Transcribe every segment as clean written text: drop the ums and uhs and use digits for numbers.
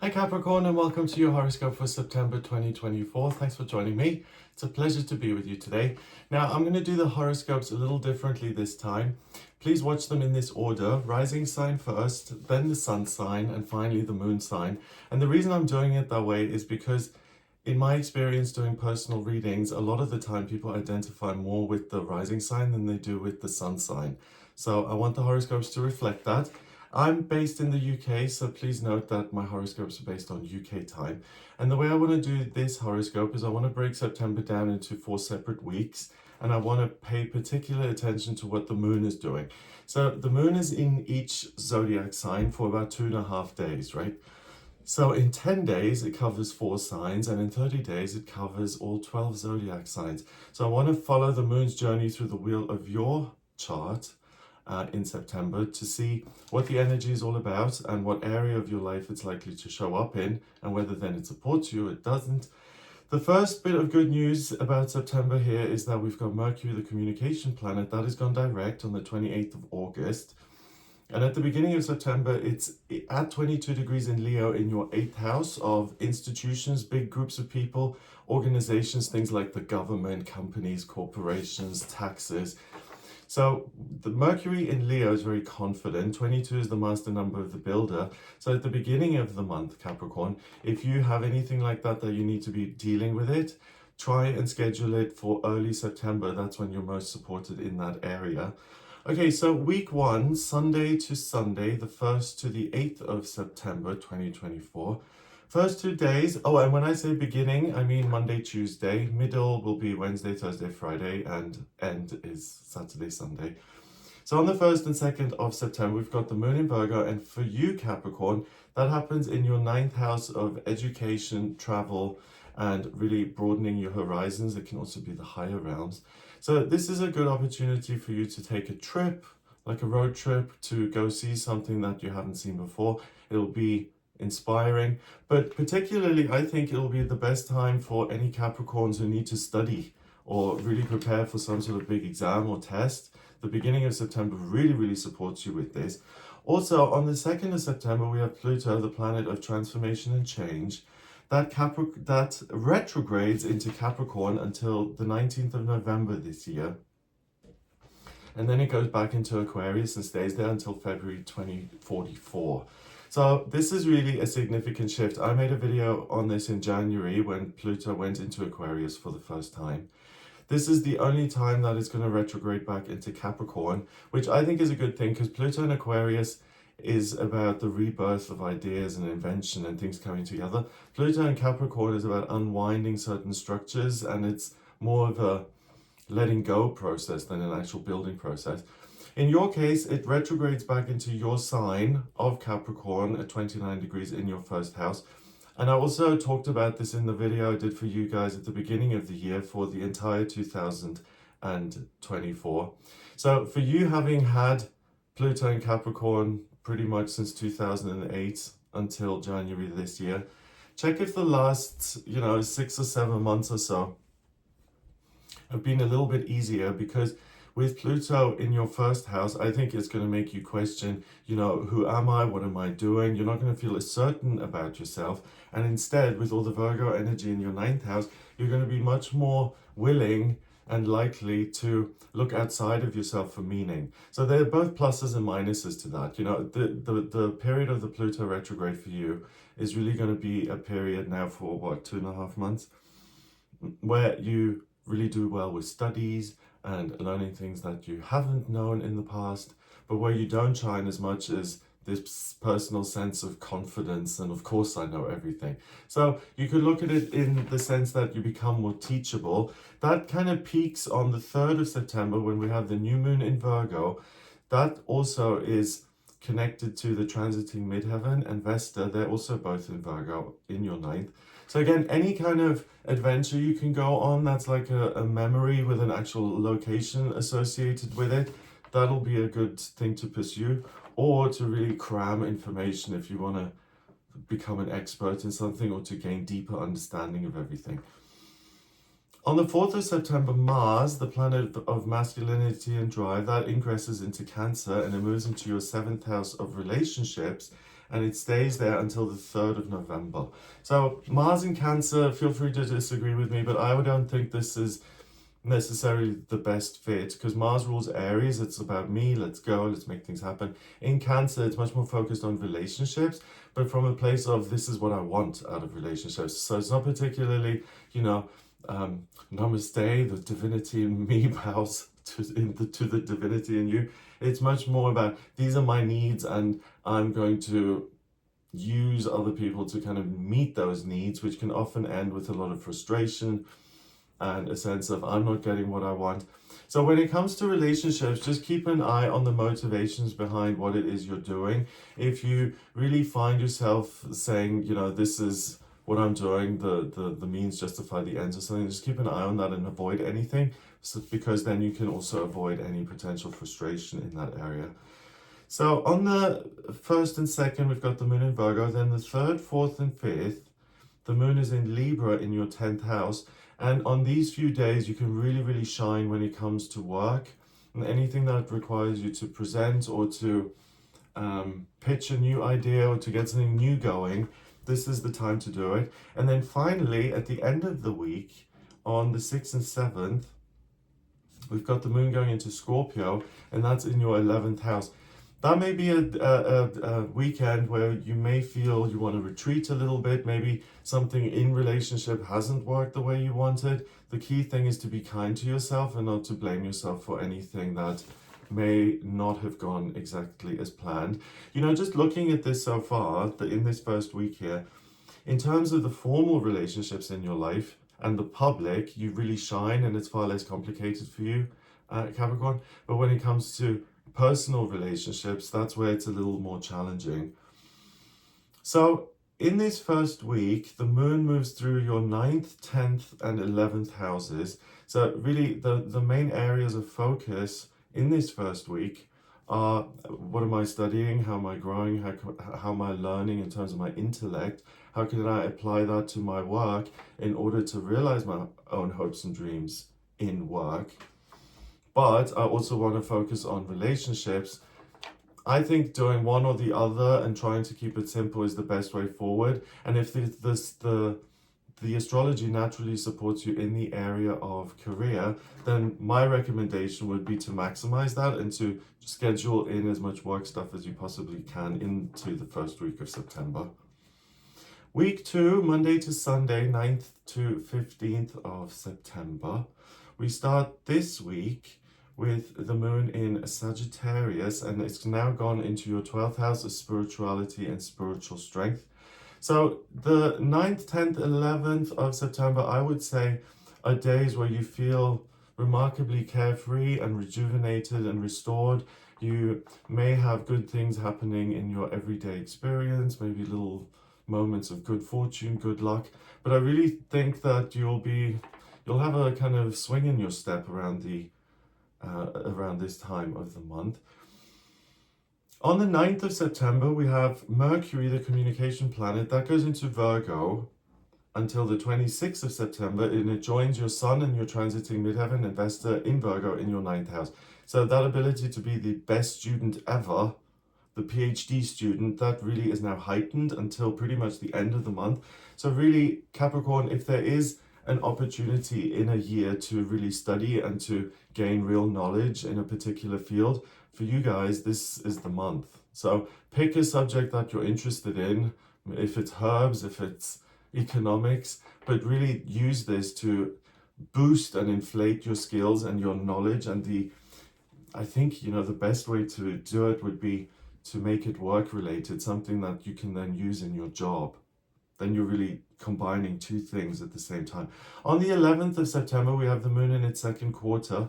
Hi Capricorn, and welcome to your horoscope for September 2024. Thanks for joining me. It's a pleasure to be with you today. Now, I'm going to do the horoscopes a little differently this time. Please watch them in this order: rising sign first, then the sun sign, and finally the moon sign. And the reason I'm doing it that way is because in my experience doing personal readings, a lot of the time people identify more with the rising sign than they do with the sun sign. So I want the horoscopes to reflect that. I'm based in the UK, so please note that my horoscopes are based on UK time. And the way I want to do this horoscope is I want to break September down into 4 separate weeks, and I want to pay particular attention to what the moon is doing. So the moon is in each zodiac sign for about 2.5 days, right? So in 10 days, it covers 4 signs, and in 30 days, it covers all 12 zodiac signs. So I want to follow the moon's journey through the wheel of your chart in September to see what the energy is all about and what area of your life it's likely to show up in, and whether then it supports you or it doesn't. The first bit of good news about September here is that we've got Mercury, the communication planet, that has gone direct on the 28th of August. And at the beginning of September, it's at 22 degrees in Leo in your 8th house of institutions, big groups of people, organizations, things like the government, companies, corporations, taxes. So the Mercury in Leo is very confident. 22 is the master number of the builder. So at the beginning of the month, Capricorn, if you have anything like that you need to be dealing with it, try and schedule it for early September. That's when you're most supported in that area. Okay, so week 1, Sunday to Sunday, the 1st to the 8th of September 2024. First 2 days, and when I say beginning, I mean Monday, Tuesday. Middle will be Wednesday, Thursday, Friday, and end is Saturday, Sunday. So on the 1st and 2nd of September, we've got the moon in Virgo, and for you, Capricorn, that happens in your 9th house of education, travel, and really broadening your horizons. It can also be the higher realms. So this is a good opportunity for you to take a trip, like a road trip, to go see something that you haven't seen before. It'll be inspiring, but particularly I think it'll be the best time for any Capricorns who need to study or really prepare for some sort of big exam or test. The beginning of September really supports you with this. Also, on the 2nd of September, we have Pluto, the planet of transformation and change, that retrogrades into Capricorn until the 19th of November this year. And then it goes back into Aquarius and stays there until February 2044. So this is really a significant shift. I made a video on this in January when Pluto went into Aquarius for the first time. This is the only time that it's going to retrograde back into Capricorn, which I think is a good thing, because Pluto in Aquarius is about the rebirth of ideas and invention and things coming together. Pluto in Capricorn is about unwinding certain structures, and it's more of a letting go process than an actual building process. In your case, it retrogrades back into your sign of Capricorn at 29 degrees in your 1st house. And I also talked about this in the video I did for you guys at the beginning of the year for the entire 2024. So for you, having had Pluto in Capricorn pretty much since 2008 until January this year, check if the last, 6 or 7 months or so have been a little bit easier, because with Pluto in your 1st house, I think it's going to make you question, who am I? What am I doing? You're not going to feel as certain about yourself. And instead, with all the Virgo energy in your 9th house, you're going to be much more willing and likely to look outside of yourself for meaning. So they're both pluses and minuses to that. The period of the Pluto retrograde for you is really going to be a period now for 2.5 months, where you really do well with studies and learning things that you haven't known in the past, but where you don't shine as much as this personal sense of confidence and, of course, I know everything. So you could look at it in the sense that you become more teachable. That kind of peaks on the 3rd of September when we have the new moon in Virgo. That also is connected to the transiting midheaven and Vesta. They're also both in Virgo in your 9th. So again, any kind of adventure you can go on that's like a memory with an actual location associated with it, that'll be a good thing to pursue, or to really cram information if you want to become an expert in something or to gain deeper understanding of everything. On the 4th of September, Mars, the planet of masculinity and drive, that ingresses into Cancer and it moves into your 7th house of relationships and it stays there until the 3rd of November. So Mars in Cancer, feel free to disagree with me, but I don't think this is necessarily the best fit, because Mars rules Aries. It's about me, let's go, let's make things happen. In Cancer, it's much more focused on relationships, but from a place of this is what I want out of relationships. So it's not particularly, namaste, the divinity in me bows to the divinity in you. It's much more about these are my needs, and I'm going to use other people to kind of meet those needs, which can often end with a lot of frustration and a sense of I'm not getting what I want. So when it comes to relationships, just keep an eye on the motivations behind what it is you're doing. If you really find yourself saying, this is what I'm doing, the means justify the ends or something, just keep an eye on that and avoid anything, because then you can also avoid any potential frustration in that area. So on the 1st and 2nd, we've got the moon in Virgo. Then the 3rd, 4th, and 5th, the moon is in Libra in your 10th house. And on these few days, you can really, really shine when it comes to work and anything that requires you to present or to pitch a new idea or to get something new going. This is the time to do it. And then finally, at the end of the week, on the 6th and 7th, we've got the moon going into Scorpio, and that's in your 11th house. That may be a weekend where you may feel you want to retreat a little bit. Maybe something in relationship hasn't worked the way you wanted. The key thing is to be kind to yourself and not to blame yourself for anything that may not have gone exactly as planned. Just looking at this so far, in this first week here, in terms of the formal relationships in your life and the public, you really shine, and it's far less complicated for you, Capricorn. But when it comes to personal relationships, that's where it's a little more challenging. So in this first week, the moon moves through your 9th, 10th, and 11th houses. So really the main areas of focus in this first week are what am I studying, how am I growing, how am I learning in terms of my intellect, how can I apply that to my work in order to realize my own hopes and dreams in work. But I also want to focus on relationships. I think doing one or the other and trying to keep it simple is the best way forward. And if the astrology naturally supports you in the area of career, then my recommendation would be to maximize that and to schedule in as much work stuff as you possibly can into the first week of September. Week 2, Monday to Sunday, 9th to 15th of September. We start this week with the moon in Sagittarius, and it's now gone into your 12th house of spirituality and spiritual strength. So the 9th, 10th, 11th of September, I would say, are days where you feel remarkably carefree and rejuvenated and restored. You may have good things happening in your everyday experience, maybe little moments of good fortune, good luck. But I really think that you'll have a kind of swing in your step around this time of the month. On the 9th of September, we have Mercury, the communication planet, that goes into Virgo until the 26th of September, and it joins your Sun and your transiting midheaven investor in Virgo in your 9th house. So that ability to be the best student ever, the PhD student, that really is now heightened until pretty much the end of the month. So really, Capricorn, if there is an opportunity in a year to really study and to gain real knowledge in a particular field, for you guys, this is the month. So pick a subject that you're interested in, if it's herbs, if it's economics, but really use this to boost and inflate your skills and your knowledge. And I think, the best way to do it would be to make it work related, something that you can then use in your job. Then you're really combining two things at the same time. On the 11th of September, we have the moon in its second quarter.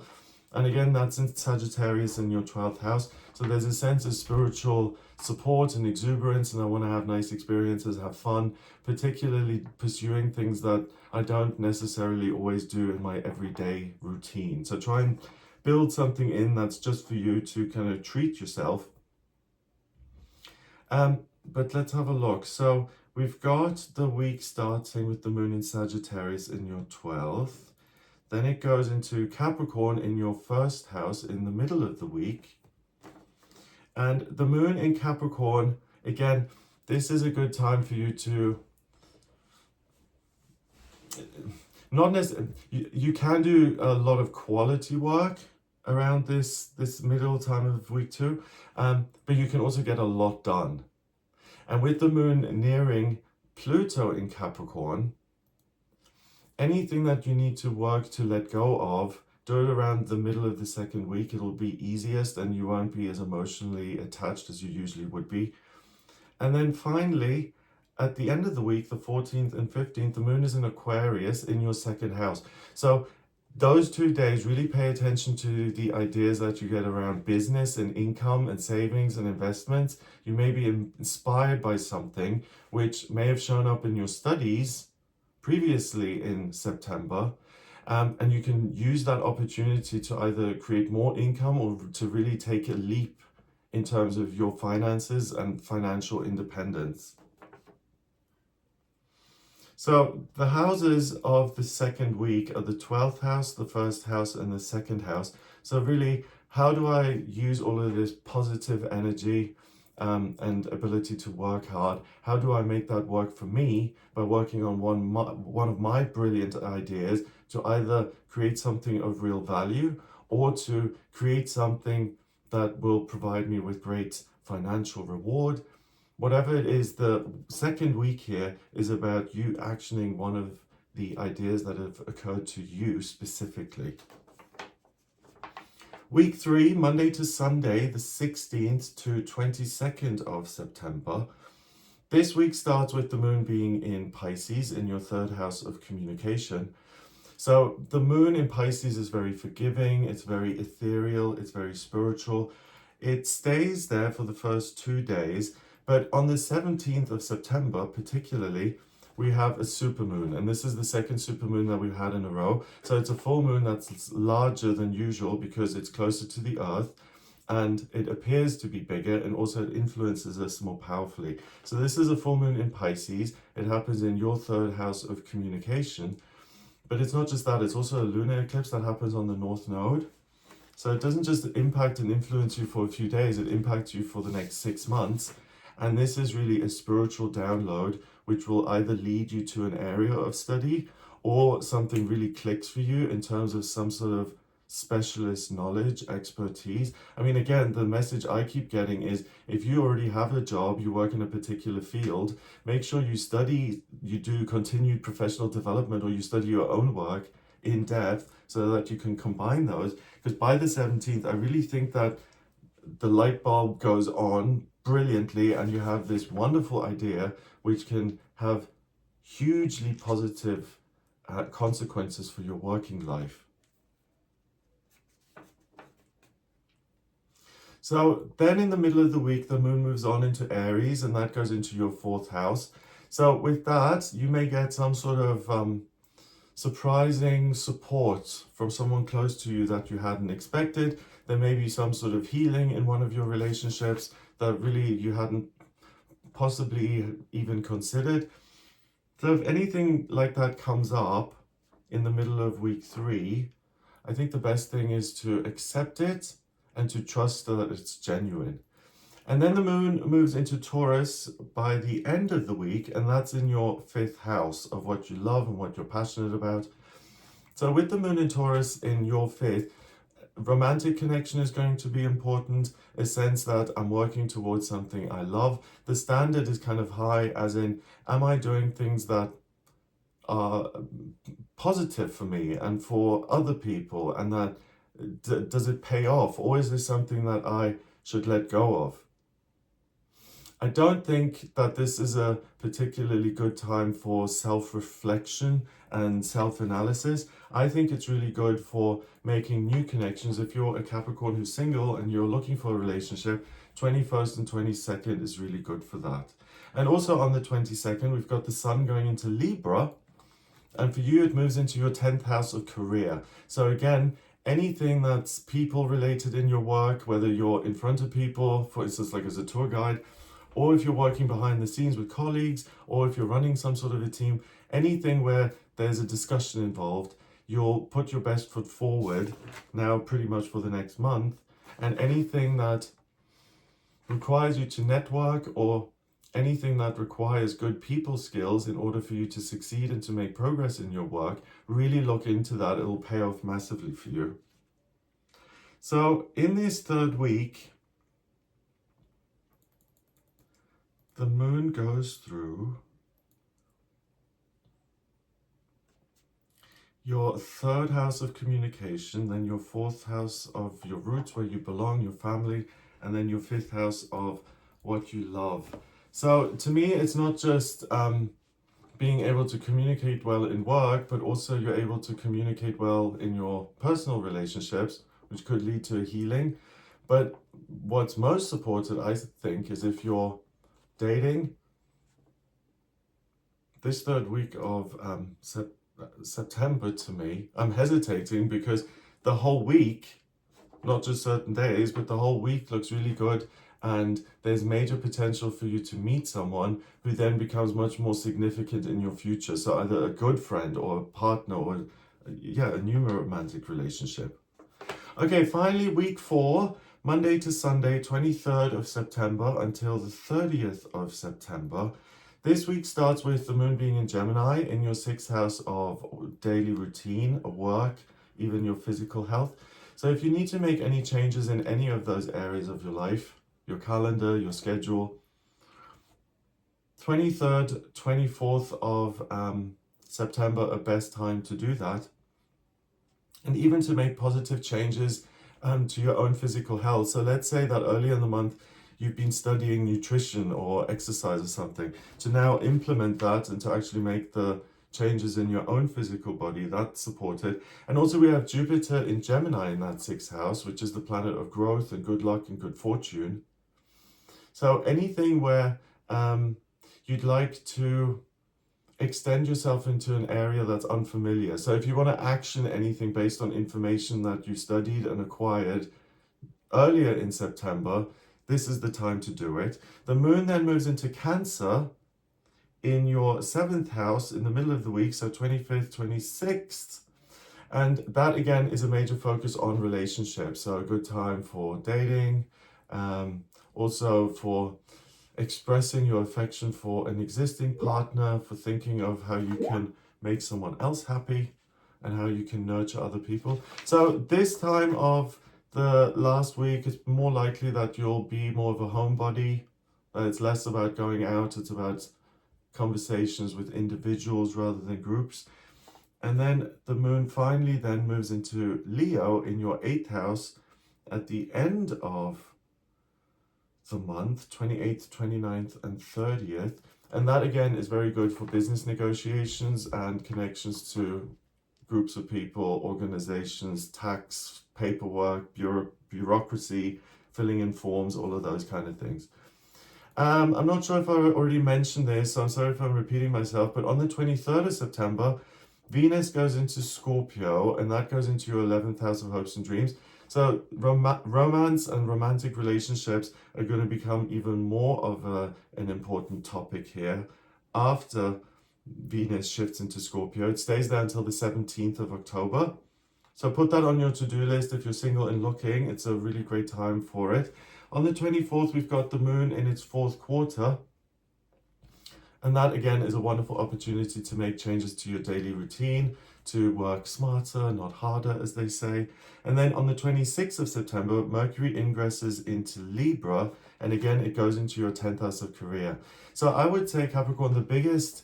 And again, that's in Sagittarius in your 12th house. So there's a sense of spiritual support and exuberance, and I want to have nice experiences, have fun, particularly pursuing things that I don't necessarily always do in my everyday routine. So try and build something in that's just for you to kind of treat yourself. But let's have a look. So we've got the week starting with the moon in Sagittarius in your 12th. Then it goes into Capricorn in your first house in the middle of the week. And the moon in Capricorn, again, this is a good time for you to not necessarily, you can do a lot of quality work around this middle time of week 2, but you can also get a lot done. And with the moon nearing Pluto in Capricorn, anything that you need to work to let go of, do it around the middle of the second week. It'll be easiest and you won't be as emotionally attached as you usually would be. And then finally, at the end of the week, the 14th and 15th, the moon is in Aquarius in your second house. So those 2 days, really pay attention to the ideas that you get around business and income and savings and investments. You may be inspired by something which may have shown up in your studies previously in September. And you can use that opportunity to either create more income or to really take a leap in terms of your finances and financial independence. So the houses of the second week are the 12th house, the first house, and the second house. So really, how do I use all of this positive energy and ability to work hard? How do I make that work for me by working on one of my brilliant ideas to either create something of real value or to create something that will provide me with great financial reward? Whatever it is, the second week here is about you actioning one of the ideas that have occurred to you specifically. Week 3, Monday to Sunday, the 16th to 22nd of September. This week starts with the moon being in Pisces in your third house of communication. So the moon in Pisces is very forgiving, it's very ethereal, it's very spiritual. It stays there for the first 2 days, but on the 17th of September particularly, we have a supermoon, and this is the second supermoon that we've had in a row. So it's a full moon that's larger than usual because it's closer to the Earth, and it appears to be bigger, and also it influences us more powerfully. So this is a full moon in Pisces. It happens in your third house of communication. But it's not just that, it's also a lunar eclipse that happens on the North Node. So it doesn't just impact and influence you for a few days, it impacts you for the next 6 months. And this is really a spiritual download, which will either lead you to an area of study or something really clicks for you in terms of some sort of specialist knowledge, expertise. I mean, again, the message I keep getting is if you already have a job, you work in a particular field, make sure you study, you do continued professional development, or you study your own work in depth so that you can combine those. Because by the 17th, I really think that the light bulb goes on brilliantly and you have this wonderful idea which can have hugely positive consequences for your working life. So then in the middle of the week, the moon moves on into Aries, and that goes into your fourth house. So with that, you may get some sort of surprising support from someone close to you that you hadn't expected. There may be some sort of healing in one of your relationships that really you hadn't possibly even considered. So if anything like that comes up in the middle of week 3, I think the best thing is to accept it and to trust that it's genuine. And then the moon moves into Taurus by the end of the week, and that's in your 5th house of what you love and what you're passionate about. So with the moon in Taurus in your 5th, romantic connection is going to be important, a sense that I'm working towards something I love. The standard is kind of high, as in, am I doing things that are positive for me and for other people, and that does it pay off, or is this something that I should let go of? I don't think that this is a particularly good time for self-reflection and self-analysis. I think it's really good for making new connections. If you're a Capricorn who's single and you're looking for a relationship, 21st and 22nd is really good for that. And also on the 22nd, we've got the sun going into Libra, and for you, it moves into your 10th house of career. So again, anything that's people related in your work, whether you're in front of people, for instance, like as a tour guide, or if you're working behind the scenes with colleagues, or if you're running some sort of a team, anything where there's a discussion involved, you'll put your best foot forward now pretty much for the next month. And anything that requires you to network or anything that requires good people skills in order for you to succeed and to make progress in your work, really look into that. It'll pay off massively for you. So in this third week, the moon goes through your third house of communication, then your fourth house of your roots, where you belong, your family, and then your fifth house of what you love. So to me, it's not just being able to communicate well in work, but also you're able to communicate well in your personal relationships, which could lead to a healing. But what's most supported, I think, is if you're dating. This third week of September, to me, I'm hesitating because the whole week, not just certain days, but the whole week looks really good, and there's major potential for you to meet someone who then becomes much more significant in your future. So either a good friend or a partner or a new romantic relationship. Okay, finally, week 4, Monday to Sunday, 23rd of September until the 30th of September. This week starts with the moon being in Gemini in your 6th house of daily routine, work, even your physical health. So if you need to make any changes in any of those areas of your life, your calendar, your schedule, 23rd, 24th of September are best time to do that. And even to make positive changes to your own physical health. So let's say that early in the month, you've been studying nutrition or exercise or something. To now implement that and to actually make the changes in your own physical body, that's supported. And also we have Jupiter in Gemini in that 6th house, which is the planet of growth and good luck and good fortune. So anything where you'd like to extend yourself into an area that's unfamiliar. So if you want to action anything based on information that you studied and acquired earlier in September, this is the time to do it. The moon then moves into Cancer in your 7th house in the middle of the week, so 25th, 26th. And that again is a major focus on relationships. So a good time for dating, also for expressing your affection for an existing partner, for thinking of how you can make someone else happy and how you can nurture other people. So this time of the last week, it's more likely that you'll be more of a homebody. It's less about going out, it's about conversations with individuals rather than groups. And then the moon finally then moves into Leo in your 8th house at the end of the month, 28th, 29th, and 30th. And that again is very good for business negotiations and connections to groups of people, organizations, tax, paperwork, bureaucracy, filling in forms, all of those kind of things. I'm not sure if I already mentioned this, so I'm sorry if I'm repeating myself, but on the 23rd of September, Venus goes into Scorpio, and that goes into your 11th house of hopes and dreams. So romance and romantic relationships are going to become even more of an important topic here after Venus shifts into Scorpio. It stays there until the 17th of October. So put that on your to-do list if you're single and looking. It's a really great time for it. On the 24th, we've got the moon in its 4th quarter. And that, again, is a wonderful opportunity to make changes to your daily routine, to work smarter, not harder, as they say. And then on the 26th of September, Mercury ingresses into Libra. And again, it goes into your 10th house of career. So I would say, Capricorn, the biggest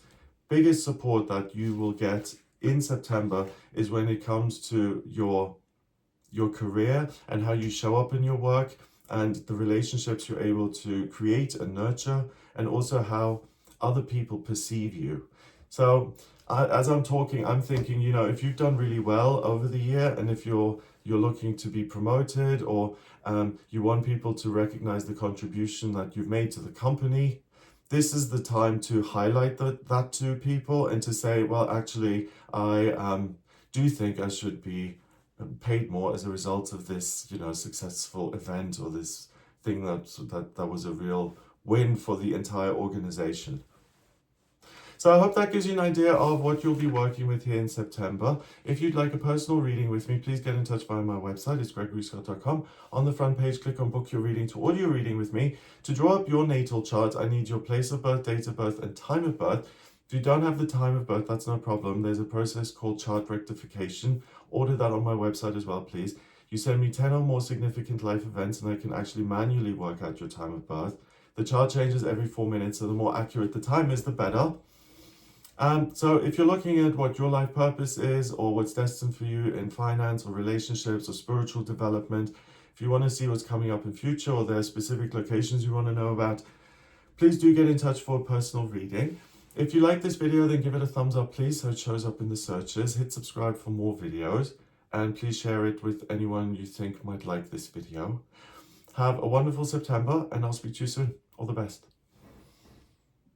support that you will get in September is when it comes to your career and how you show up in your work and the relationships you're able to create and nurture, and also how other people perceive you. So as I'm talking, I'm thinking, if you've done really well over the year, and if you're looking to be promoted, or you want people to recognize the contribution that you've made to the company, this is the time to highlight that to people and to say, well, actually, I do think I should be paid more as a result of this, successful event, or this thing that was a real win for the entire organization. So I hope that gives you an idea of what you'll be working with here in September. If you'd like a personal reading with me, please get in touch via my website. It's gregoryscott.com. On the front page, click on book your reading to order your reading with me. To draw up your natal chart, I need your place of birth, date of birth, and time of birth. If you don't have the time of birth, that's no problem. There's a process called chart rectification. Order that on my website as well, please. You send me 10 or more significant life events and I can actually manually work out your time of birth. The chart changes every 4 minutes, so the more accurate the time is, the better. So if you're looking at what your life purpose is or what's destined for you in finance or relationships or spiritual development, if you want to see what's coming up in future or there are specific locations you want to know about, please do get in touch for a personal reading. If you like this video, then give it a thumbs up, please, so it shows up in the searches. Hit subscribe for more videos, and please share it with anyone you think might like this video. Have a wonderful September, and I'll speak to you soon. All the best.